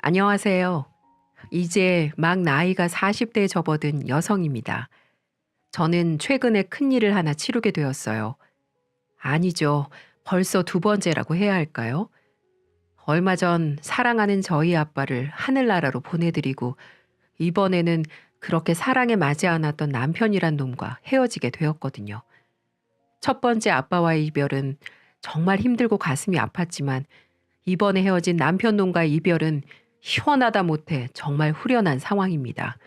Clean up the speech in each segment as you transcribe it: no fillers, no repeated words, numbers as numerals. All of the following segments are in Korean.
안녕하세요. 이제 막 나이가 40대에 접어든 여성입니다. 저는 최근에 큰일을 하나 치르게 되었어요. 아니죠. 벌써 두 번째라고 해야 할까요? 얼마 전 사랑하는 저희 아빠를 하늘나라로 보내드리고 이번에는 그렇게 사랑에 맞지 않았던 남편이란 놈과 헤어지게 되었거든요. 첫 번째 아빠와의 이별은 정말 힘들고 가슴이 아팠지만 이번에 헤어진 남편 놈과의 이별은 시원하다 못해 정말 후련한 상황입니다.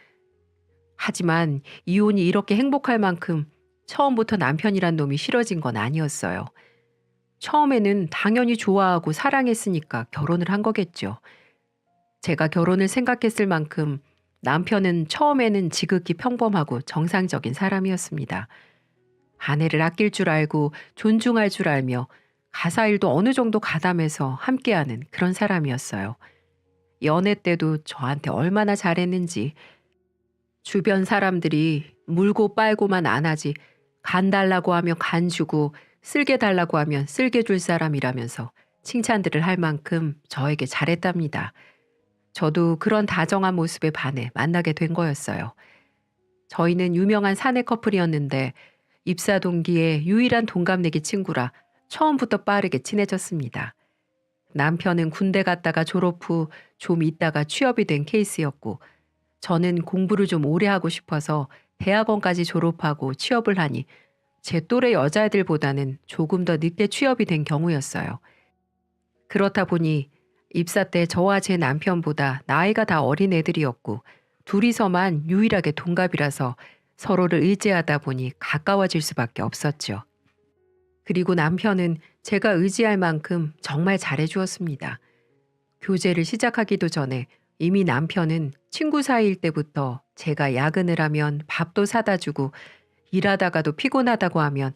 하지만 이혼이 이렇게 행복할 만큼 처음부터 남편이란 놈이 싫어진 건 아니었어요. 처음에는 당연히 좋아하고 사랑했으니까 결혼을 한 거겠죠. 제가 결혼을 생각했을 만큼 남편은 처음에는 지극히 평범하고 정상적인 사람이었습니다. 아내를 아낄 줄 알고 존중할 줄 알며 가사일도 어느 정도 가담해서 함께하는 그런 사람이었어요. 연애 때도 저한테 얼마나 잘했는지 주변 사람들이 물고 빨고만 안 하지 간 달라고 하면 간 주고 쓸개 달라고 하면 쓸개 줄 사람이라면서 칭찬들을 할 만큼 저에게 잘했답니다. 저도 그런 다정한 모습에 반해 만나게 된 거였어요. 저희는 유명한 사내 커플이었는데 입사 동기의 유일한 동갑내기 친구라 처음부터 빠르게 친해졌습니다. 남편은 군대 갔다가 졸업 후 좀 있다가 취업이 된 케이스였고 저는 공부를 좀 오래 하고 싶어서 대학원까지 졸업하고 취업을 하니 제 또래 여자애들보다는 조금 더 늦게 취업이 된 경우였어요. 그렇다 보니 입사 때 저와 제 남편보다 나이가 다 어린 애들이었고 둘이서만 유일하게 동갑이라서 서로를 의지하다 보니 가까워질 수밖에 없었죠. 그리고 남편은 제가 의지할 만큼 정말 잘해주었습니다. 교제를 시작하기도 전에 이미 남편은 친구 사이일 때부터 제가 야근을 하면 밥도 사다 주고 일하다가도 피곤하다고 하면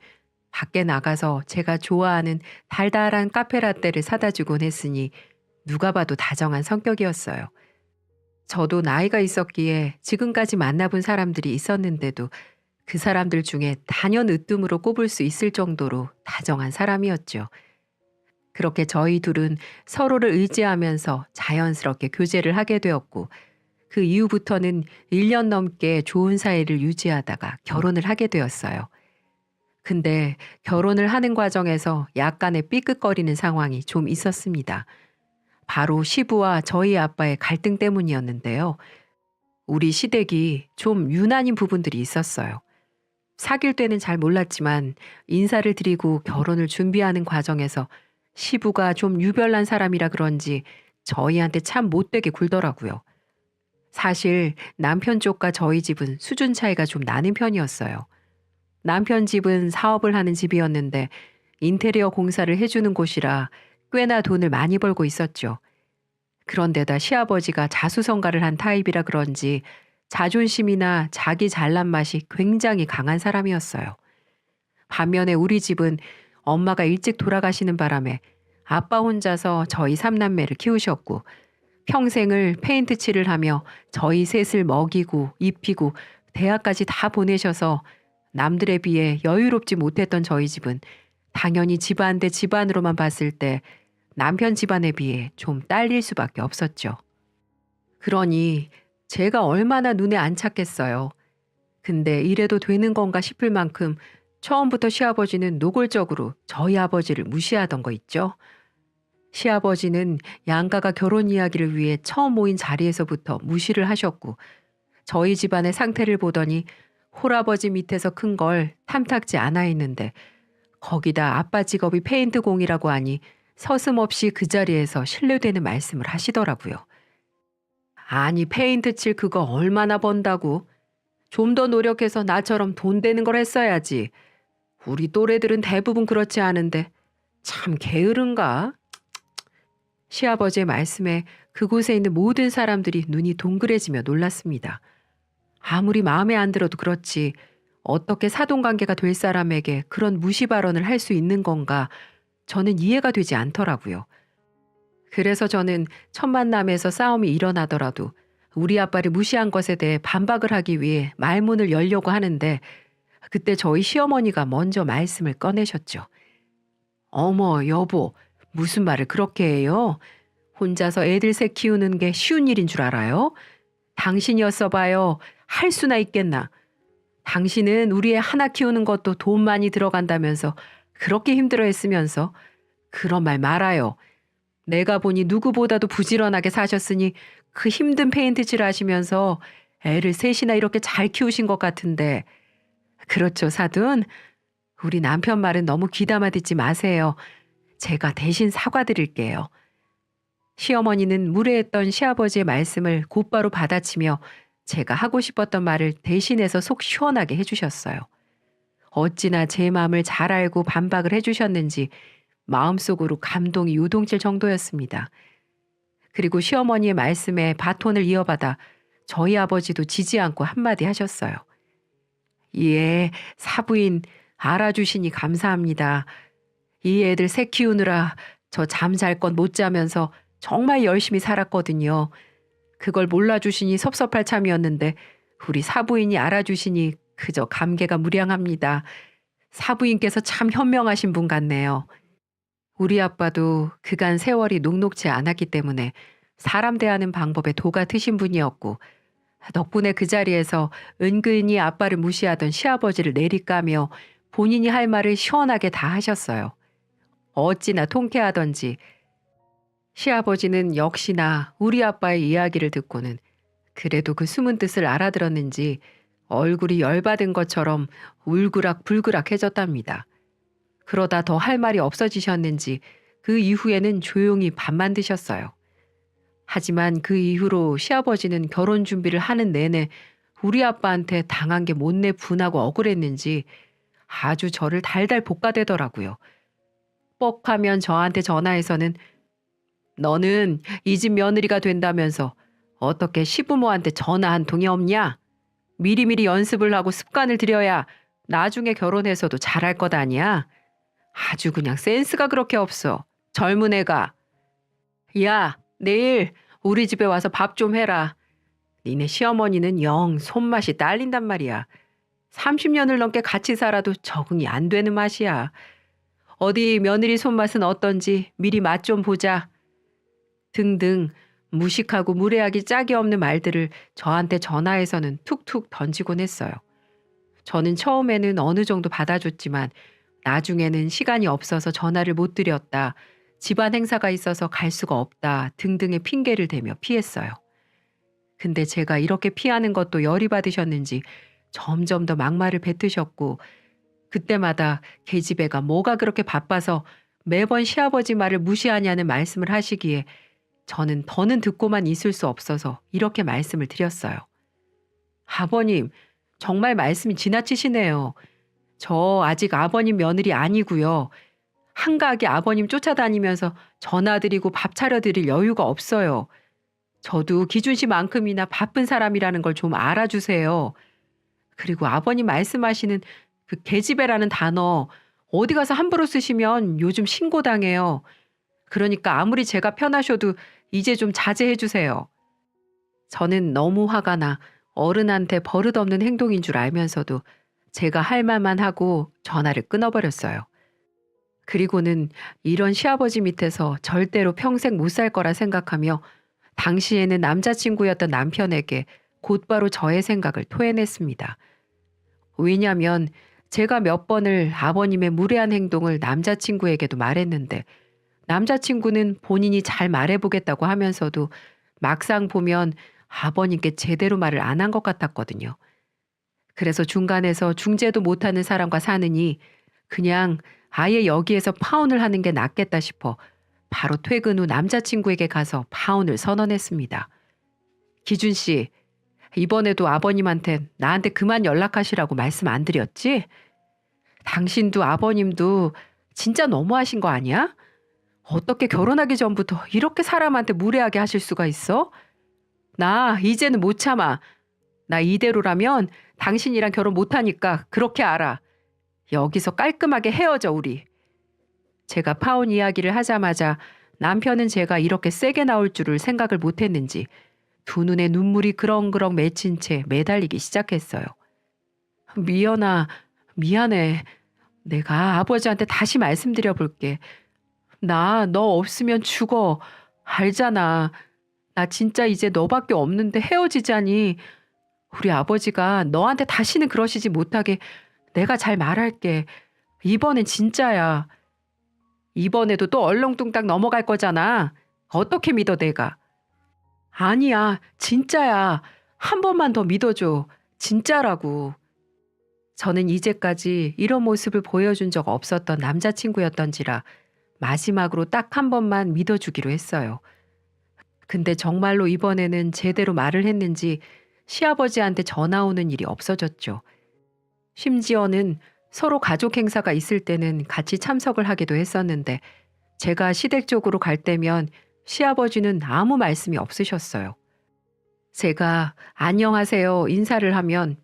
밖에 나가서 제가 좋아하는 달달한 카페라떼를 사다 주곤 했으니 누가 봐도 다정한 성격이었어요. 저도 나이가 있었기에 지금까지 만나본 사람들이 있었는데도 그 사람들 중에 단연 으뜸으로 꼽을 수 있을 정도로 다정한 사람이었죠. 그렇게 저희 둘은 서로를 의지하면서 자연스럽게 교제를 하게 되었고 그 이후부터는 1년 넘게 좋은 사이를 유지하다가 결혼을 하게 되었어요. 근데 결혼을 하는 과정에서 약간의 삐끗거리는 상황이 좀 있었습니다. 바로 시부와 저희 아빠의 갈등 때문이었는데요. 우리 시댁이 좀 유난인 부분들이 있었어요. 사귈 때는 잘 몰랐지만 인사를 드리고 결혼을 준비하는 과정에서 시부가 좀 유별난 사람이라 그런지 저희한테 참 못되게 굴더라고요. 사실 남편 쪽과 저희 집은 수준 차이가 좀 나는 편이었어요. 남편 집은 사업을 하는 집이었는데 인테리어 공사를 해주는 곳이라 꽤나 돈을 많이 벌고 있었죠. 그런데다 시아버지가 자수성가를 한 타입이라 그런지 자존심이나 자기 잘난 맛이 굉장히 강한 사람이었어요. 반면에 우리 집은 엄마가 일찍 돌아가시는 바람에 아빠 혼자서 저희 삼남매를 키우셨고 평생을 페인트 칠을 하며 저희 셋을 먹이고 입히고 대학까지 다 보내셔서 남들에 비해 여유롭지 못했던 저희 집은 당연히 집안 대 집안으로만 봤을 때 남편 집안에 비해 좀 딸릴 수밖에 없었죠. 그러니 제가 얼마나 눈에 안 찼겠어요. 근데 이래도 되는 건가 싶을 만큼 처음부터 시아버지는 노골적으로 저희 아버지를 무시하던 거 있죠. 시아버지는 양가가 결혼 이야기를 위해 처음 모인 자리에서부터 무시를 하셨고 저희 집안의 상태를 보더니 홀아버지 밑에서 큰 걸 탐탁지 않아 했는데 거기다 아빠 직업이 페인트 공이라고 하니 서슴없이 그 자리에서 신뢰되는 말씀을 하시더라고요. 아니 페인트 칠 그거 얼마나 번다고? 좀 더 노력해서 나처럼 돈 되는 걸 했어야지. 우리 또래들은 대부분 그렇지 않은데 참 게으른가? 시아버지의 말씀에 그곳에 있는 모든 사람들이 눈이 동그래지며 놀랐습니다. 아무리 마음에 안 들어도 그렇지 어떻게 사돈관계가 될 사람에게 그런 무시 발언을 할 수 있는 건가 저는 이해가 되지 않더라고요. 그래서 저는 첫 만남에서 싸움이 일어나더라도 우리 아빠를 무시한 것에 대해 반박을 하기 위해 말문을 열려고 하는데 그때 저희 시어머니가 먼저 말씀을 꺼내셨죠. 어머 여보 무슨 말을 그렇게 해요? 혼자서 애들 셋 키우는 게 쉬운 일인 줄 알아요? 당신이었어 봐요. 할 수나 있겠나. 당신은 우리 애 하나 키우는 것도 돈 많이 들어간다면서 그렇게 힘들어 했으면서 그런 말 말아요. 내가 보니 누구보다도 부지런하게 사셨으니 그 힘든 페인트칠 하시면서 애를 셋이나 이렇게 잘 키우신 것 같은데. 그렇죠, 사돈? 우리 남편 말은 너무 귀담아 듣지 마세요. 제가 대신 사과드릴게요. 시어머니는 무례했던 시아버지의 말씀을 곧바로 받아치며 제가 하고 싶었던 말을 대신해서 속 시원하게 해주셨어요. 어찌나 제 마음을 잘 알고 반박을 해주셨는지 마음속으로 감동이 요동칠 정도였습니다. 그리고 시어머니의 말씀에 바톤을 이어받아 저희 아버지도 지지 않고 한마디 하셨어요. 예, 사부인 알아주시니 감사합니다. 이 애들 새 키우느라 저 잠잘 건 못 자면서 정말 열심히 살았거든요. 그걸 몰라주시니 섭섭할 참이었는데 우리 사부인이 알아주시니 그저 감개가 무량합니다. 사부인께서 참 현명하신 분 같네요. 우리 아빠도 그간 세월이 녹록지 않았기 때문에 사람 대하는 방법에 도가 트신 분이었고 덕분에 그 자리에서 은근히 아빠를 무시하던 시아버지를 내리까며 본인이 할 말을 시원하게 다 하셨어요. 어찌나 통쾌하던지 시아버지는 역시나 우리 아빠의 이야기를 듣고는 그래도 그 숨은 뜻을 알아들었는지 얼굴이 열받은 것처럼 울그락불그락해졌답니다. 그러다 더 할 말이 없어지셨는지 그 이후에는 조용히 밥만 드셨어요. 하지만 그 이후로 시아버지는 결혼 준비를 하는 내내 우리 아빠한테 당한 게 못내 분하고 억울했는지 아주 저를 달달 볶아대더라고요. 뻑하면 저한테 전화해서는 너는 이 집 며느리가 된다면서 어떻게 시부모한테 전화 한 통이 없냐? 미리미리 연습을 하고 습관을 들여야 나중에 결혼해서도 잘할 것 아니야? 아주 그냥 센스가 그렇게 없어. 젊은 애가. 야, 내일 우리 집에 와서 밥 좀 해라. 니네 시어머니는 영 손맛이 딸린단 말이야. 30년을 넘게 같이 살아도 적응이 안 되는 맛이야. 어디 며느리 손맛은 어떤지 미리 맛 좀 보자. 등등 무식하고 무례하기 짝이 없는 말들을 저한테 전화해서는 툭툭 던지곤 했어요. 저는 처음에는 어느 정도 받아줬지만 나중에는 시간이 없어서 전화를 못 드렸다, 집안 행사가 있어서 갈 수가 없다 등등의 핑계를 대며 피했어요. 근데 제가 이렇게 피하는 것도 열이 받으셨는지 점점 더 막말을 뱉으셨고 그때마다 계집애가 뭐가 그렇게 바빠서 매번 시아버지 말을 무시하냐는 말씀을 하시기에 저는 더는 듣고만 있을 수 없어서 이렇게 말씀을 드렸어요. 아버님, 정말 말씀이 지나치시네요. 저 아직 아버님 며느리 아니고요. 한가하게 아버님 쫓아다니면서 전화드리고 밥 차려드릴 여유가 없어요. 저도 기준 씨만큼이나 바쁜 사람이라는 걸 좀 알아주세요. 그리고 아버님 말씀하시는 그 계집애라는 단어 어디 가서 함부로 쓰시면 요즘 신고당해요. 그러니까 아무리 제가 편하셔도 이제 좀 자제해 주세요. 저는 너무 화가 나 어른한테 버릇없는 행동인 줄 알면서도 제가 할 말만 하고 전화를 끊어버렸어요. 그리고는 이런 시아버지 밑에서 절대로 평생 못 살 거라 생각하며 당시에는 남자친구였던 남편에게 곧바로 저의 생각을 토해냈습니다. 왜냐하면 제가 몇 번을 아버님의 무례한 행동을 남자친구에게도 말했는데 남자친구는 본인이 잘 말해보겠다고 하면서도 막상 보면 아버님께 제대로 말을 안 한 것 같았거든요. 그래서 중간에서 중재도 못하는 사람과 사느니 그냥 아예 여기에서 파혼을 하는 게 낫겠다 싶어 바로 퇴근 후 남자친구에게 가서 파혼을 선언했습니다. 기준 씨, 이번에도 아버님한테 나한테 그만 연락하시라고 말씀 안 드렸지? 당신도 아버님도 진짜 너무하신 거 아니야? 어떻게 결혼하기 전부터 이렇게 사람한테 무례하게 하실 수가 있어? 나 이제는 못 참아. 나 이대로라면 당신이랑 결혼 못하니까 그렇게 알아. 여기서 깔끔하게 헤어져 우리. 제가 파혼 이야기를 하자마자 남편은 제가 이렇게 세게 나올 줄을 생각을 못했는지 두 눈에 눈물이 그렁그렁 맺힌 채 매달리기 시작했어요. 미연아, 미안해. 내가 아버지한테 다시 말씀드려 볼게. 나 너 없으면 죽어. 알잖아. 나 진짜 이제 너밖에 없는데 헤어지자니. 우리 아버지가 너한테 다시는 그러시지 못하게 내가 잘 말할게. 이번엔 진짜야. 이번에도 또 얼렁뚱땅 넘어갈 거잖아. 어떻게 믿어 내가? 아니야. 진짜야. 한 번만 더 믿어줘. 진짜라고. 저는 이제까지 이런 모습을 보여준 적 없었던 남자친구였던지라 마지막으로 딱 한 번만 믿어주기로 했어요. 근데 정말로 이번에는 제대로 말을 했는지 시아버지한테 전화 오는 일이 없어졌죠. 심지어는 서로 가족 행사가 있을 때는 같이 참석을 하기도 했었는데 제가 시댁 쪽으로 갈 때면 시아버지는 아무 말씀이 없으셨어요. 제가 안녕하세요 인사를 하면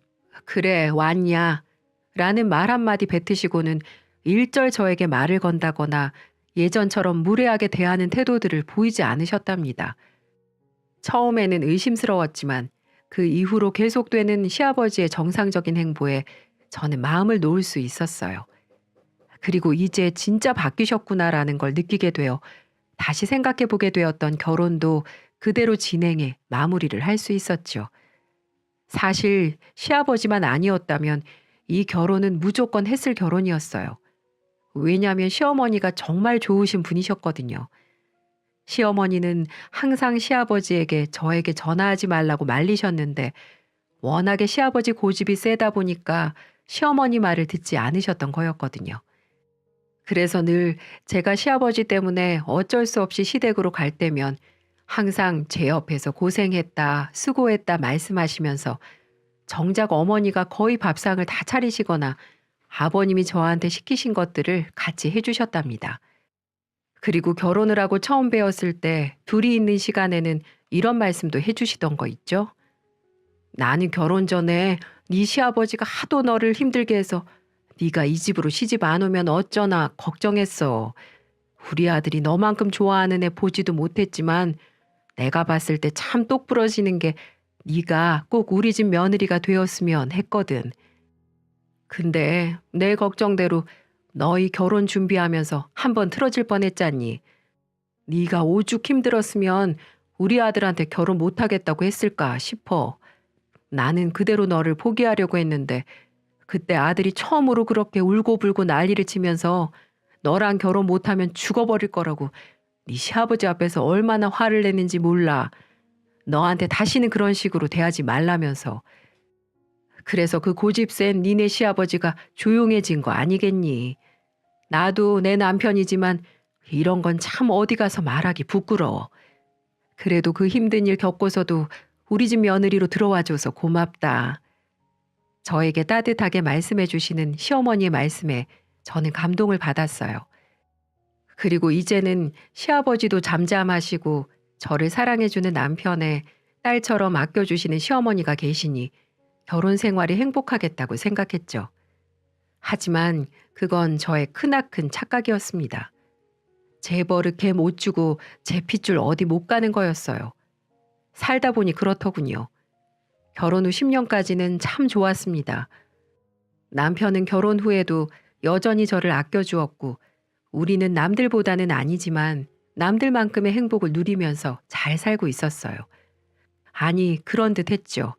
그래 왔냐 라는 말 한마디 뱉으시고는 일절 저에게 말을 건다거나 예전처럼 무례하게 대하는 태도들을 보이지 않으셨답니다. 처음에는 의심스러웠지만 그 이후로 계속되는 시아버지의 정상적인 행보에 저는 마음을 놓을 수 있었어요. 그리고 이제 진짜 바뀌셨구나라는 걸 느끼게 되어 다시 생각해 보게 되었던 결혼도 그대로 진행해 마무리를 할 수 있었죠. 사실 시아버지만 아니었다면 이 결혼은 무조건 했을 결혼이었어요. 왜냐하면 시어머니가 정말 좋으신 분이셨거든요. 시어머니는 항상 시아버지에게 저에게 전화하지 말라고 말리셨는데 워낙에 시아버지 고집이 세다 보니까 시어머니 말을 듣지 않으셨던 거였거든요. 그래서 늘 제가 시아버지 때문에 어쩔 수 없이 시댁으로 갈 때면 항상 제 옆에서 고생했다, 수고했다 말씀하시면서 정작 어머니가 거의 밥상을 다 차리시거나 아버님이 저한테 시키신 것들을 같이 해주셨답니다. 그리고 결혼을 하고 처음 뵈었을 때 둘이 있는 시간에는 이런 말씀도 해주시던 거 있죠? 나는 결혼 전에 네 시아버지가 하도 너를 힘들게 해서 네가 이 집으로 시집 안 오면 어쩌나 걱정했어. 우리 아들이 너만큼 좋아하는 애 보지도 못했지만 내가 봤을 때 참 똑부러지는 게 네가 꼭 우리 집 며느리가 되었으면 했거든. 근데 내 걱정대로 너희 결혼 준비하면서 한번 틀어질 뻔했잖니. 네가 오죽 힘들었으면 우리 아들한테 결혼 못하겠다고 했을까 싶어. 나는 그대로 너를 포기하려고 했는데 그때 아들이 처음으로 그렇게 울고불고 난리를 치면서 너랑 결혼 못하면 죽어버릴 거라고 네 시아버지 앞에서 얼마나 화를 내는지 몰라. 너한테 다시는 그런 식으로 대하지 말라면서. 그래서 그 고집센 니네 시아버지가 조용해진 거 아니겠니? 나도 내 남편이지만 이런 건 참 어디 가서 말하기 부끄러워. 그래도 그 힘든 일 겪고서도 우리 집 며느리로 들어와줘서 고맙다. 저에게 따뜻하게 말씀해 주시는 시어머니의 말씀에 저는 감동을 받았어요. 그리고 이제는 시아버지도 잠잠하시고 저를 사랑해주는 남편에 딸처럼 아껴주시는 시어머니가 계시니 결혼 생활이 행복하겠다고 생각했죠. 하지만 그건 저의 크나큰 착각이었습니다. 제 버릇 걔 못 주고 제 핏줄 어디 못 가는 거였어요. 살다 보니 그렇더군요. 결혼 후 10년까지는 참 좋았습니다. 남편은 결혼 후에도 여전히 저를 아껴주었고 우리는 남들보다는 아니지만 남들만큼의 행복을 누리면서 잘 살고 있었어요. 아니, 그런 듯 했죠.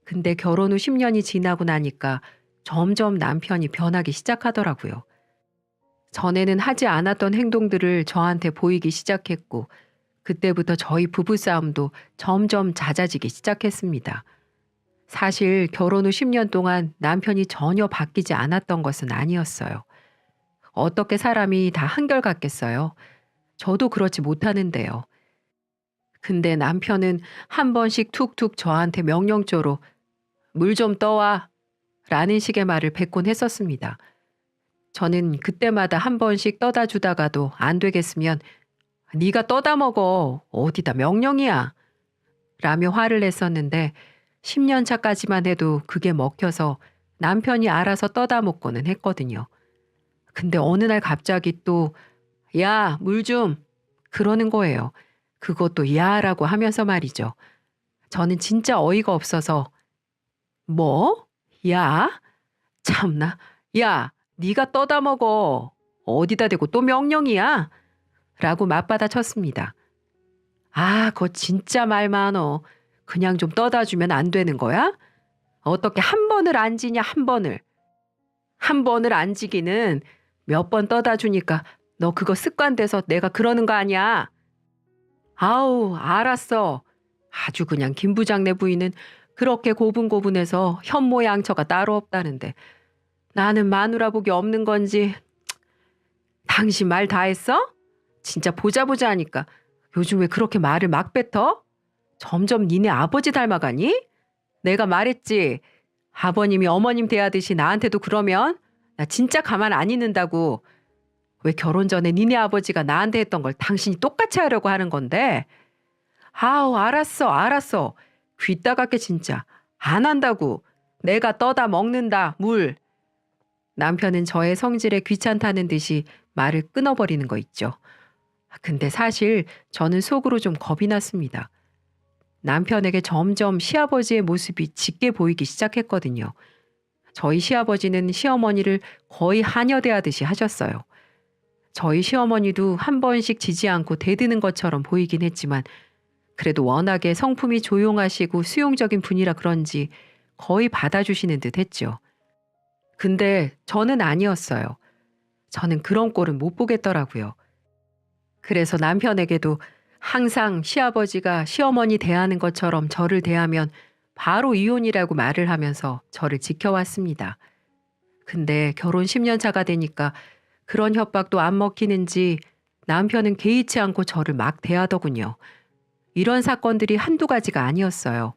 근데 결혼 후 10년이 지나고 나니까 점점 남편이 변하기 시작하더라고요. 전에는 하지 않았던 행동들을 저한테 보이기 시작했고 그때부터 저희 부부싸움도 점점 잦아지기 시작했습니다. 사실 결혼 후 10년 동안 남편이 전혀 바뀌지 않았던 것은 아니었어요. 어떻게 사람이 다 한결같겠어요? 저도 그렇지 못하는데요. 근데 남편은 한 번씩 툭툭 저한테 명령조로 물 좀 떠와 라는 식의 말을 뱉곤 했었습니다. 저는 그때마다 한 번씩 떠다 주다가도 안 되겠으면 네가 떠다 먹어. 어디다 명령이야. 라며 화를 냈었는데 10년 차까지만 해도 그게 먹혀서 남편이 알아서 떠다 먹고는 했거든요. 근데 어느 날 갑자기 또 야, 물 좀. 그러는 거예요. 그것도 야라고 하면서 말이죠. 저는 진짜 어이가 없어서 뭐? 야? 참나. 야, 네가 떠다 먹어. 어디다 대고 또 명령이야? 라고 맞받아 쳤습니다. 아, 그거 진짜 말 많어. 그냥 좀 떠다 주면 안 되는 거야? 어떻게 한 번을 안 지냐, 한 번을. 한 번을 안 지기는 몇 번 떠다 주니까 너 그거 습관돼서 내가 그러는 거 아니야. 아우, 알았어. 아주 그냥 김 부장네 부인은 그렇게 고분고분해서 현모양처가 따로 없다는데 나는 마누라 복이 없는 건지. 당신 말 다 했어? 진짜 보자 보자 하니까 요즘 왜 그렇게 말을 막 뱉어? 점점 니네 아버지 닮아가니? 내가 말했지. 아버님이 어머님 대하듯이 나한테도 그러면 나 진짜 가만 안 있는다고. 왜 결혼 전에 니네 아버지가 나한테 했던 걸 당신이 똑같이 하려고 하는 건데? 아우, 알았어, 알았어. 귀 따갑게 진짜. 안 한다고. 내가 떠다 먹는다, 물. 남편은 저의 성질에 귀찮다는 듯이 말을 끊어버리는 거 있죠. 근데 사실 저는 속으로 좀 겁이 났습니다. 남편에게 점점 시아버지의 모습이 짙게 보이기 시작했거든요. 저희 시아버지는 시어머니를 거의 하녀대하듯이 하셨어요. 저희 시어머니도 한 번씩 지지 않고 대드는 것처럼 보이긴 했지만 그래도 워낙에 성품이 조용하시고 수용적인 분이라 그런지 거의 받아주시는 듯 했죠. 근데 저는 아니었어요. 저는 그런 꼴은 못 보겠더라고요. 그래서 남편에게도 항상 시아버지가 시어머니 대하는 것처럼 저를 대하면 바로 이혼이라고 말을 하면서 저를 지켜왔습니다. 근데 결혼 10년 차가 되니까 그런 협박도 안 먹히는지 남편은 개의치 않고 저를 막 대하더군요. 이런 사건들이 한두 가지가 아니었어요.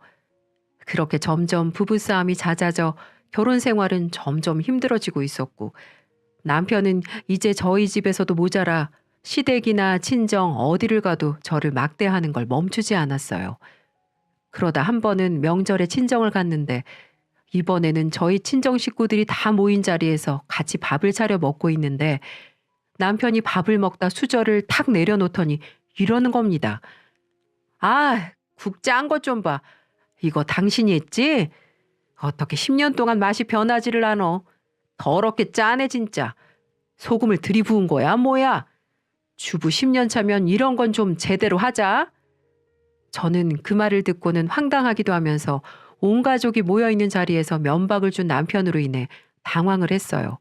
그렇게 점점 부부싸움이 잦아져 결혼 생활은 점점 힘들어지고 있었고 남편은 이제 저희 집에서도 모자라 시댁이나 친정 어디를 가도 저를 막대하는 걸 멈추지 않았어요. 그러다 한 번은 명절에 친정을 갔는데 이번에는 저희 친정 식구들이 다 모인 자리에서 같이 밥을 차려 먹고 있는데 남편이 밥을 먹다 수저를 탁 내려놓더니 이러는 겁니다. 아, 국 짠 것 좀 봐. 이거 당신이 했지? 어떻게 10년 동안 맛이 변하지를 않어. 더럽게 짜네 진짜. 소금을 들이부은 거야 뭐야? 주부 10년 차면 이런 건 좀 제대로 하자. 저는 그 말을 듣고는 황당하기도 하면서 온 가족이 모여있는 자리에서 면박을 준 남편으로 인해 당황을 했어요.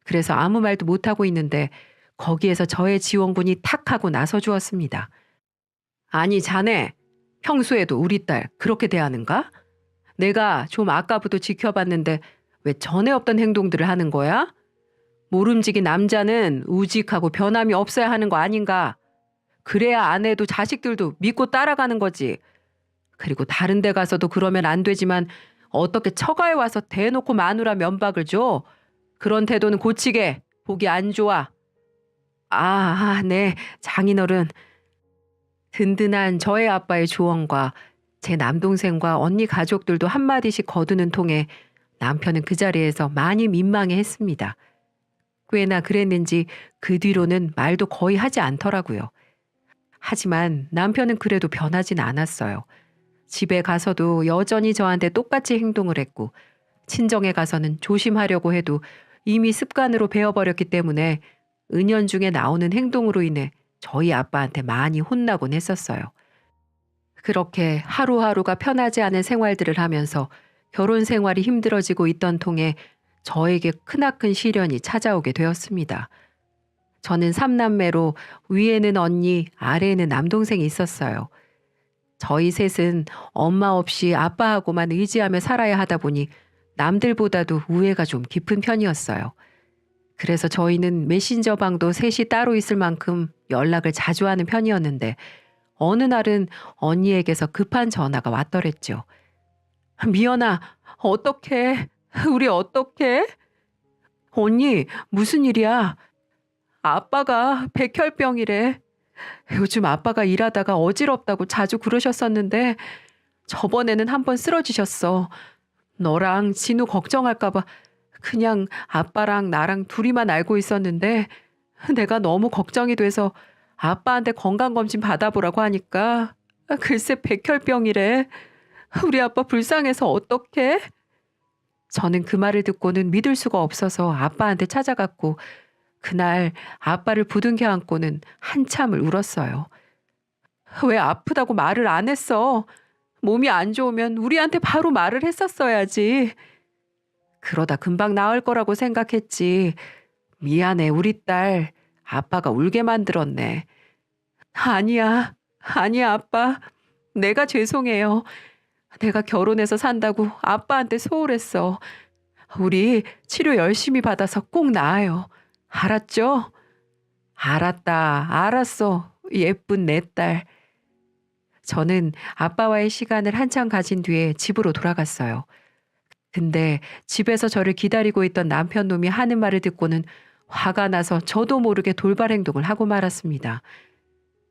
그래서 아무 말도 못하고 있는데 거기에서 저의 지원군이 탁 하고 나서 주었습니다. 아니 자네, 평소에도 우리 딸 그렇게 대하는가? 내가 좀 아까부터 지켜봤는데 왜 전에 없던 행동들을 하는 거야? 모름지기 남자는 우직하고 변함이 없어야 하는 거 아닌가? 그래야 아내도 자식들도 믿고 따라가는 거지. 그리고 다른 데 가서도 그러면 안 되지만 어떻게 처가에 와서 대놓고 마누라 면박을 줘? 그런 태도는 고치게. 보기 안 좋아. 네, 장인어른. 든든한 저의 아빠의 조언과 제 남동생과 언니 가족들도 한마디씩 거두는 통에 남편은 그 자리에서 많이 민망해했습니다. 꽤나 그랬는지 그 뒤로는 말도 거의 하지 않더라고요. 하지만 남편은 그래도 변하진 않았어요. 집에 가서도 여전히 저한테 똑같이 행동을 했고 친정에 가서는 조심하려고 해도 이미 습관으로 배워버렸기 때문에 은연중에 나오는 행동으로 인해 저희 아빠한테 많이 혼나곤 했었어요. 그렇게 하루하루가 편하지 않은 생활들을 하면서 결혼 생활이 힘들어지고 있던 통에 저에게 크나큰 시련이 찾아오게 되었습니다. 저는 3남매로 위에는 언니, 아래에는 남동생이 있었어요. 저희 셋은 엄마 없이 아빠하고만 의지하며 살아야 하다 보니 남들보다도 우애가 좀 깊은 편이었어요. 그래서 저희는 메신저 방도 셋이 따로 있을 만큼 연락을 자주 하는 편이었는데 어느 날은 언니에게서 급한 전화가 왔더랬죠. 미연아, 어떡해? 우리 어떡해? 언니, 무슨 일이야? 아빠가 백혈병이래. 요즘 아빠가 일하다가 어지럽다고 자주 그러셨었는데 저번에는 한번 쓰러지셨어. 너랑 진우 걱정할까봐 그냥 아빠랑 나랑 둘이만 알고 있었는데 내가 너무 걱정이 돼서 아빠한테 건강검진 받아보라고 하니까 글쎄 백혈병이래. 우리 아빠 불쌍해서 어떡해? 저는 그 말을 듣고는 믿을 수가 없어서 아빠한테 찾아갔고 그날 아빠를 부둥켜 안고는 한참을 울었어요. 왜 아프다고 말을 안 했어? 몸이 안 좋으면 우리한테 바로 말을 했었어야지. 그러다 금방 나을 거라고 생각했지. 미안해, 우리 딸. 아빠가 울게 만들었네. 아니야, 아니야, 아빠. 내가 죄송해요. 내가 결혼해서 산다고 아빠한테 소홀했어. 우리 치료 열심히 받아서 꼭 나아요. 알았죠? 알았다, 알았어. 예쁜 내 딸. 저는 아빠와의 시간을 한참 가진 뒤에 집으로 돌아갔어요. 근데 집에서 저를 기다리고 있던 남편 놈이 하는 말을 듣고는 화가 나서 저도 모르게 돌발 행동을 하고 말았습니다.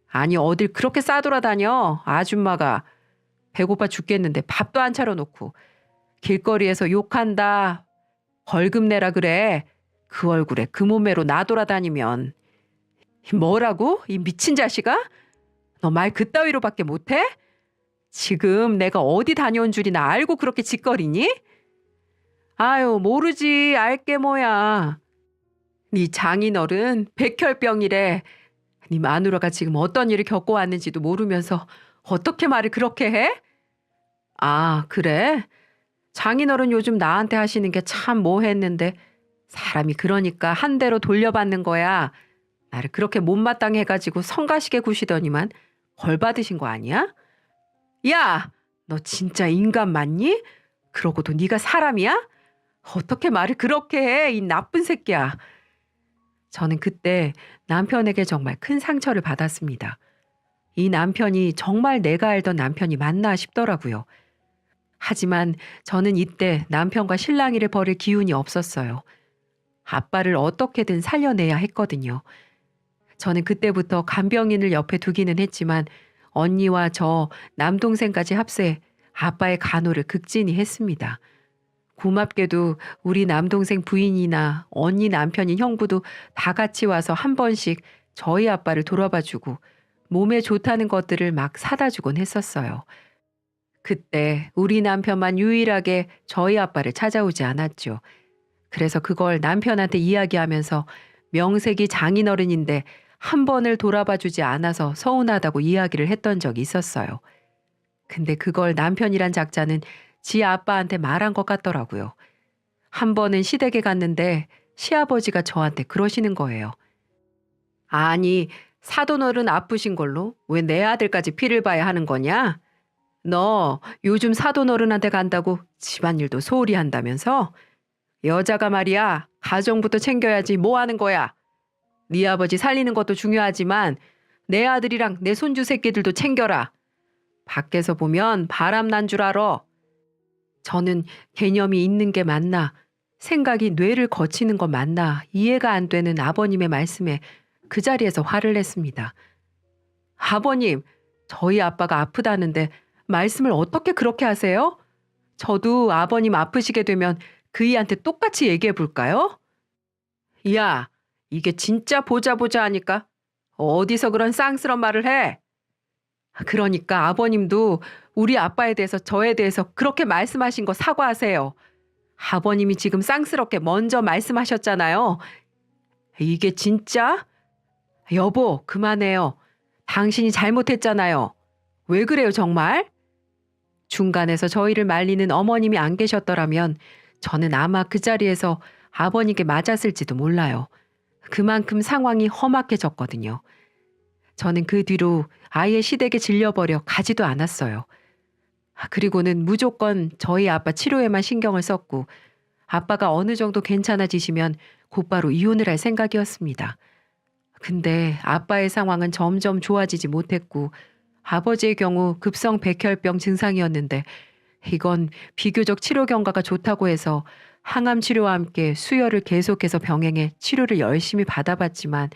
아니, 어딜 그렇게 싸돌아다녀, 아줌마가. 배고파 죽겠는데 밥도 안 차려놓고. 길거리에서 욕한다. 벌금 내라 그래. 그 얼굴에 그 몸매로 나돌아다니면. 뭐라고? 이 미친 자식아? 너 말 그따위로밖에 못해? 지금 내가 어디 다녀온 줄이나 알고 그렇게 짓거리니? 아유, 모르지. 알게 뭐야. 네 장인어른 백혈병이래. 네 마누라가 지금 어떤 일을 겪어왔는지도 모르면서 어떻게 말을 그렇게 해? 아, 그래? 장인어른 요즘 나한테 하시는 게 참 뭐했는데 사람이 그러니까 한 대로 돌려받는 거야. 나를 그렇게 못마땅해 해가지고 성가시게 구시더니만 벌 받으신 거 아니야? 야, 너 진짜 인간 맞니? 그러고도 네가 사람이야? 어떻게 말을 그렇게 해, 이 나쁜 새끼야. 저는 그때 남편에게 정말 큰 상처를 받았습니다. 이 남편이 정말 내가 알던 남편이 맞나 싶더라고요. 하지만 저는 이때 남편과 실랑이를 벌일 기운이 없었어요. 아빠를 어떻게든 살려내야 했거든요. 저는 그때부터 간병인을 옆에 두기는 했지만 언니와 저 남동생까지 합세해 아빠의 간호를 극진히 했습니다. 고맙게도 우리 남동생 부인이나 언니 남편인 형부도 다 같이 와서 한 번씩 저희 아빠를 돌아봐주고 몸에 좋다는 것들을 막 사다 주곤 했었어요. 그때 우리 남편만 유일하게 저희 아빠를 찾아오지 않았죠. 그래서 그걸 남편한테 이야기하면서 명색이 장인어른인데 한 번을 돌아봐 주지 않아서 서운하다고 이야기를 했던 적이 있었어요. 근데 그걸 남편이란 작자는 지 아빠한테 말한 것 같더라고요. 한 번은 시댁에 갔는데 시아버지가 저한테 그러시는 거예요. 아니, 사돈어른 아프신 걸로 왜 내 아들까지 피를 봐야 하는 거냐? 너 요즘 사돈어른한테 간다고 집안일도 소홀히 한다면서? 여자가 말이야, 가정부터 챙겨야지 뭐 하는 거야? 네 아버지 살리는 것도 중요하지만 내 아들이랑 내 손주 새끼들도 챙겨라. 밖에서 보면 바람 난 줄 알아. 저는 개념이 있는 게 맞나, 생각이 뇌를 거치는 거 맞나 이해가 안 되는 아버님의 말씀에 그 자리에서 화를 냈습니다. 아버님, 저희 아빠가 아프다는데 말씀을 어떻게 그렇게 하세요? 저도 아버님 아프시게 되면 그이한테 똑같이 얘기해 볼까요? 야, 이게 진짜 보자 보자 하니까 어디서 그런 쌍스런 말을 해? 그러니까 아버님도 우리 아빠에 대해서 저에 대해서 그렇게 말씀하신 거 사과하세요. 아버님이 지금 쌍스럽게 먼저 말씀하셨잖아요. 이게 진짜? 여보, 그만해요. 당신이 잘못했잖아요. 왜 그래요, 정말? 중간에서 저희를 말리는 어머님이 안 계셨더라면 저는 아마 그 자리에서 아버님께 맞았을지도 몰라요. 그만큼 상황이 험악해졌거든요. 저는 그 뒤로 아예 시댁에 질려버려 가지도 않았어요. 그리고는 무조건 저희 아빠 치료에만 신경을 썼고 아빠가 어느 정도 괜찮아지시면 곧바로 이혼을 할 생각이었습니다. 근데 아빠의 상황은 점점 좋아지지 못했고 아버지의 경우 급성 백혈병 증상이었는데 이건 비교적 치료 경과가 좋다고 해서 항암 치료와 함께 수혈을 계속해서 병행해 치료를 열심히 받아봤지만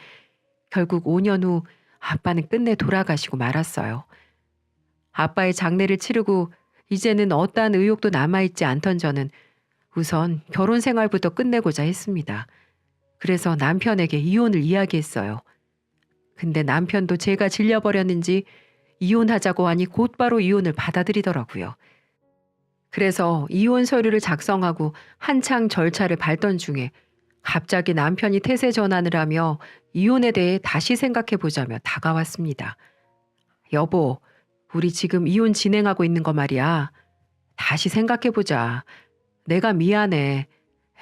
결국 5년 후 아빠는 끝내 돌아가시고 말았어요. 아빠의 장례를 치르고 이제는 어떠한 의욕도 남아있지 않던 저는 우선 결혼 생활부터 끝내고자 했습니다. 그래서 남편에게 이혼을 이야기했어요. 근데 남편도 제가 질려버렸는지 이혼하자고 하니 곧바로 이혼을 받아들이더라고요. 그래서 이혼 서류를 작성하고 한창 절차를 밟던 중에 갑자기 남편이 태세 전환을 하며 이혼에 대해 다시 생각해보자며 다가왔습니다. 여보, 우리 지금 이혼 진행하고 있는 거 말이야. 다시 생각해보자. 내가 미안해.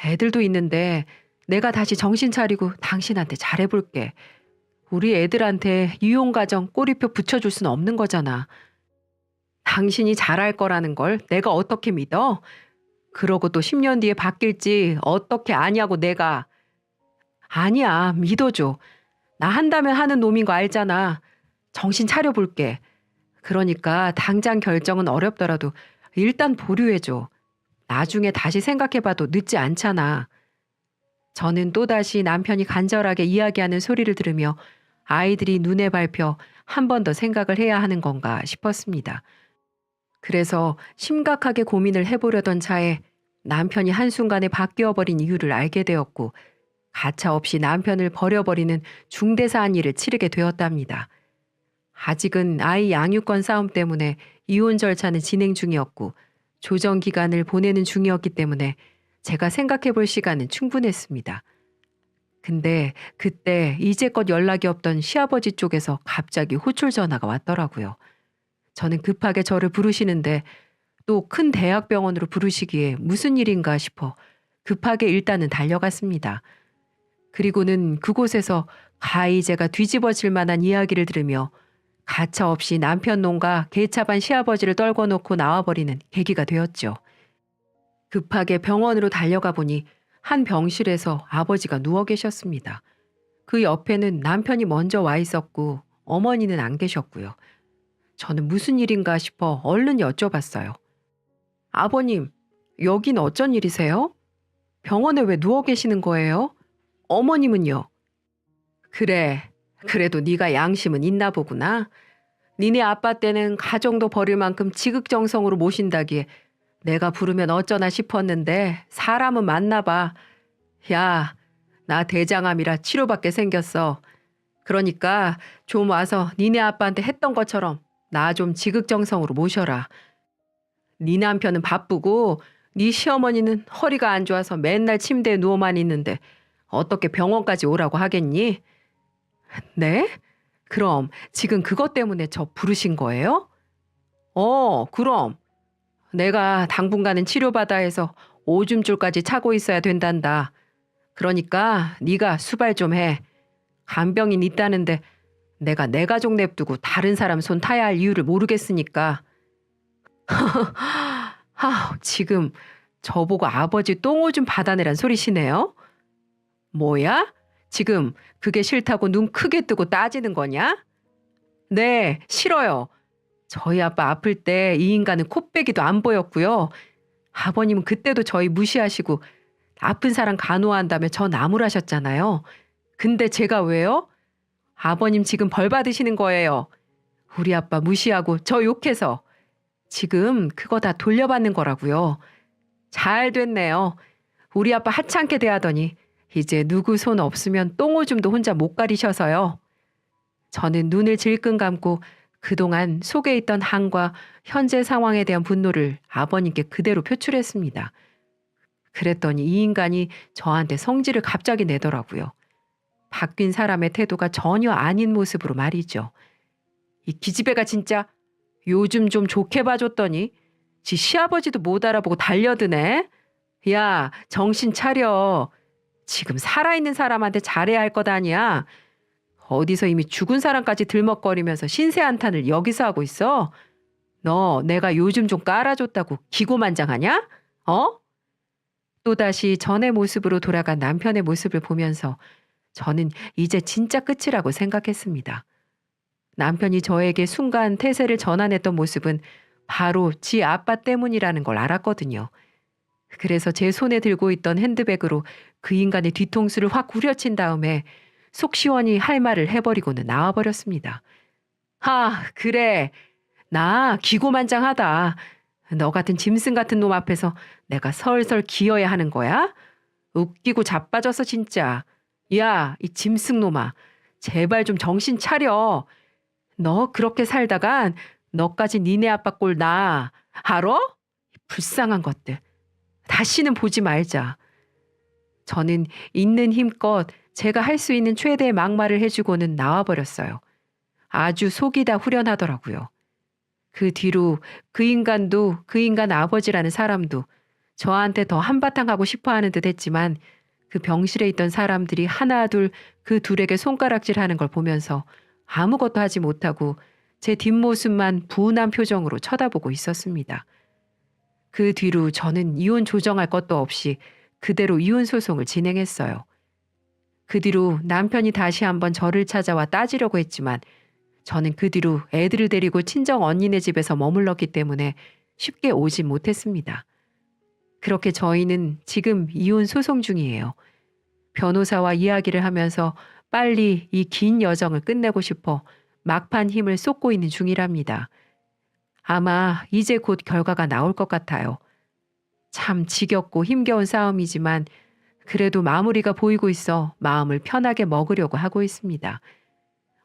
애들도 있는데 내가 다시 정신 차리고 당신한테 잘해볼게. 우리 애들한테 이혼 가정 꼬리표 붙여줄 수는 없는 거잖아. 당신이 잘할 거라는 걸 내가 어떻게 믿어? 그러고 또 10년 뒤에 바뀔지 어떻게 아냐고 내가. 아니야, 믿어줘. 나 한다면 하는 놈인 거 알잖아. 정신 차려볼게. 그러니까 당장 결정은 어렵더라도 일단 보류해줘. 나중에 다시 생각해봐도 늦지 않잖아. 저는 또다시 남편이 간절하게 이야기하는 소리를 들으며 아이들이 눈에 밟혀 한 번 더 생각을 해야 하는 건가 싶었습니다. 그래서 심각하게 고민을 해보려던 차에 남편이 한순간에 바뀌어버린 이유를 알게 되었고 가차없이 남편을 버려버리는 중대사한 일을 치르게 되었답니다. 아직은 아이 양육권 싸움 때문에 이혼 절차는 진행 중이었고 조정 기간을 보내는 중이었기 때문에 제가 생각해 볼 시간은 충분했습니다. 근데 그때 이제껏 연락이 없던 시아버지 쪽에서 갑자기 호출 전화가 왔더라고요. 저는 급하게 저를 부르시는데 또 큰 대학병원으로 부르시기에 무슨 일인가 싶어 급하게 일단은 달려갔습니다. 그리고는 그곳에서 가히 제가 뒤집어질 만한 이야기를 들으며 가차없이 남편 놈과 개차반 시아버지를 떨궈 놓고 나와버리는 계기가 되었죠. 급하게 병원으로 달려가 보니 한 병실에서 아버지가 누워 계셨습니다. 그 옆에는 남편이 먼저 와 있었고 어머니는 안 계셨고요. 저는 무슨 일인가 싶어 얼른 여쭤봤어요. 아버님, 여긴 어쩐 일이세요? 병원에 왜 누워 계시는 거예요? 어머님은요? 그래, 그래도 네가 양심은 있나 보구나. 니네 아빠 때는 가정도 버릴 만큼 지극정성으로 모신다기에 내가 부르면 어쩌나 싶었는데 사람은 맞나 봐. 야, 나 대장암이라 치료받게 생겼어. 그러니까 좀 와서 니네 아빠한테 했던 것처럼 나 좀 지극정성으로 모셔라. 네 남편은 바쁘고 네 시어머니는 허리가 안 좋아서 맨날 침대에 누워만 있는데 어떻게 병원까지 오라고 하겠니? 네? 그럼 지금 그것 때문에 저 부르신 거예요? 그럼. 내가 당분간은 치료받아 해서 오줌줄까지 차고 있어야 된단다. 그러니까 네가 수발 좀 해. 간병인 있다는데 내가 내 가족 냅두고 다른 사람 손 타야 할 이유를 모르겠으니까. 지금 저보고 아버지 똥오줌 받아내란 소리시네요? 뭐야? 지금 그게 싫다고 눈 크게 뜨고 따지는 거냐? 네, 싫어요. 저희 아빠 아플 때 이 인간은 코빼기도 안 보였고요. 아버님은 그때도 저희 무시하시고 아픈 사람 간호한다며 저 나무라셨잖아요. 근데 제가 왜요? 아버님 지금 벌 받으시는 거예요. 우리 아빠 무시하고 저 욕해서. 지금 그거 다 돌려받는 거라고요. 잘 됐네요. 우리 아빠 하찮게 대하더니 이제 누구 손 없으면 똥오줌도 혼자 못 가리셔서요. 저는 눈을 질끈 감고 그동안 속에 있던 한과 현재 상황에 대한 분노를 아버님께 그대로 표출했습니다. 그랬더니 이 인간이 저한테 성질을 갑자기 내더라고요. 바뀐 사람의 태도가 전혀 아닌 모습으로 말이죠. 이 기집애가 진짜 요즘 좀 좋게 봐줬더니 지 시아버지도 못 알아보고 달려드네. 야, 정신 차려. 지금 살아있는 사람한테 잘해야 할 것 아니야. 어디서 이미 죽은 사람까지 들먹거리면서 신세한탄을 여기서 하고 있어? 너 내가 요즘 좀 깔아줬다고 기고만장하냐? 또다시 전의 모습으로 돌아간 남편의 모습을 보면서 저는 이제 진짜 끝이라고 생각했습니다. 남편이 저에게 순간 태세를 전환했던 모습은 바로 지 아빠 때문이라는 걸 알았거든요. 그래서 제 손에 들고 있던 핸드백으로 그 인간의 뒤통수를 확 후려친 다음에 속 시원히 할 말을 해버리고는 나와버렸습니다. 그래. 나 기고만장하다. 너 같은 짐승 같은 놈 앞에서 내가 설설 기어야 하는 거야? 웃기고 자빠져서 진짜. 야, 이 짐승 놈아. 제발 좀 정신 차려. 너 그렇게 살다간 너까지 니네 아빠 꼴 나. 알아? 불쌍한 것들. 다시는 보지 말자. 저는 있는 힘껏 제가 할 수 있는 최대의 막말을 해주고는 나와버렸어요. 아주 속이 다 후련하더라고요. 그 뒤로 그 인간도 그 인간 아버지라는 사람도 저한테 더 한바탕 하고 싶어 하는 듯 했지만 그 병실에 있던 사람들이 하나 둘 그 둘에게 손가락질 하는 걸 보면서 아무것도 하지 못하고 제 뒷모습만 분한 표정으로 쳐다보고 있었습니다. 그 뒤로 저는 이혼 조정할 것도 없이 그대로 이혼 소송을 진행했어요. 그 뒤로 남편이 다시 한번 저를 찾아와 따지려고 했지만 저는 그 뒤로 애들을 데리고 친정 언니네 집에서 머물렀기 때문에 쉽게 오지 못했습니다. 그렇게 저희는 지금 이혼 소송 중이에요. 변호사와 이야기를 하면서 빨리 이 긴 여정을 끝내고 싶어 막판 힘을 쏟고 있는 중이랍니다. 아마 이제 곧 결과가 나올 것 같아요. 참 지겹고 힘겨운 싸움이지만 그래도 마무리가 보이고 있어 마음을 편하게 먹으려고 하고 있습니다.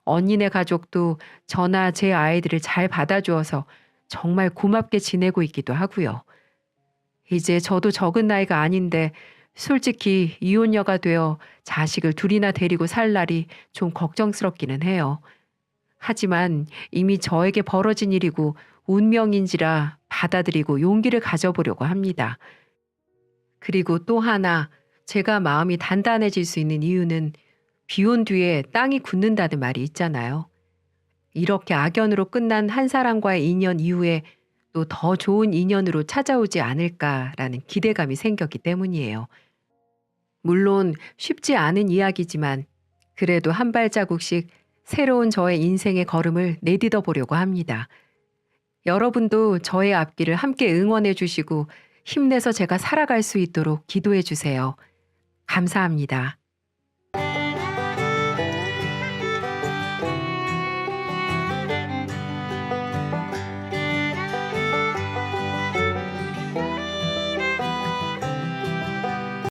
언니네 가족도 저나 제 아이들을 잘 받아주어서 정말 고맙게 지내고 있기도 하고요. 이제 저도 적은 나이가 아닌데 솔직히 이혼녀가 되어 자식을 둘이나 데리고 살 날이 좀 걱정스럽기는 해요. 하지만 이미 저에게 벌어진 일이고 운명인지라 받아들이고 용기를 가져보려고 합니다. 그리고 또 하나 제가 마음이 단단해질 수 있는 이유는 비온 뒤에 땅이 굳는다는 말이 있잖아요. 이렇게 악연으로 끝난 한 사람과의 인연 이후에 또 더 좋은 인연으로 찾아오지 않을까라는 기대감이 생겼기 때문이에요. 물론 쉽지 않은 이야기지만 그래도 한 발자국씩 새로운 저의 인생의 걸음을 내딛어 보려고 합니다. 여러분도 저의 앞길을 함께 응원해 주시고 힘내서 제가 살아갈 수 있도록 기도해 주세요. 감사합니다.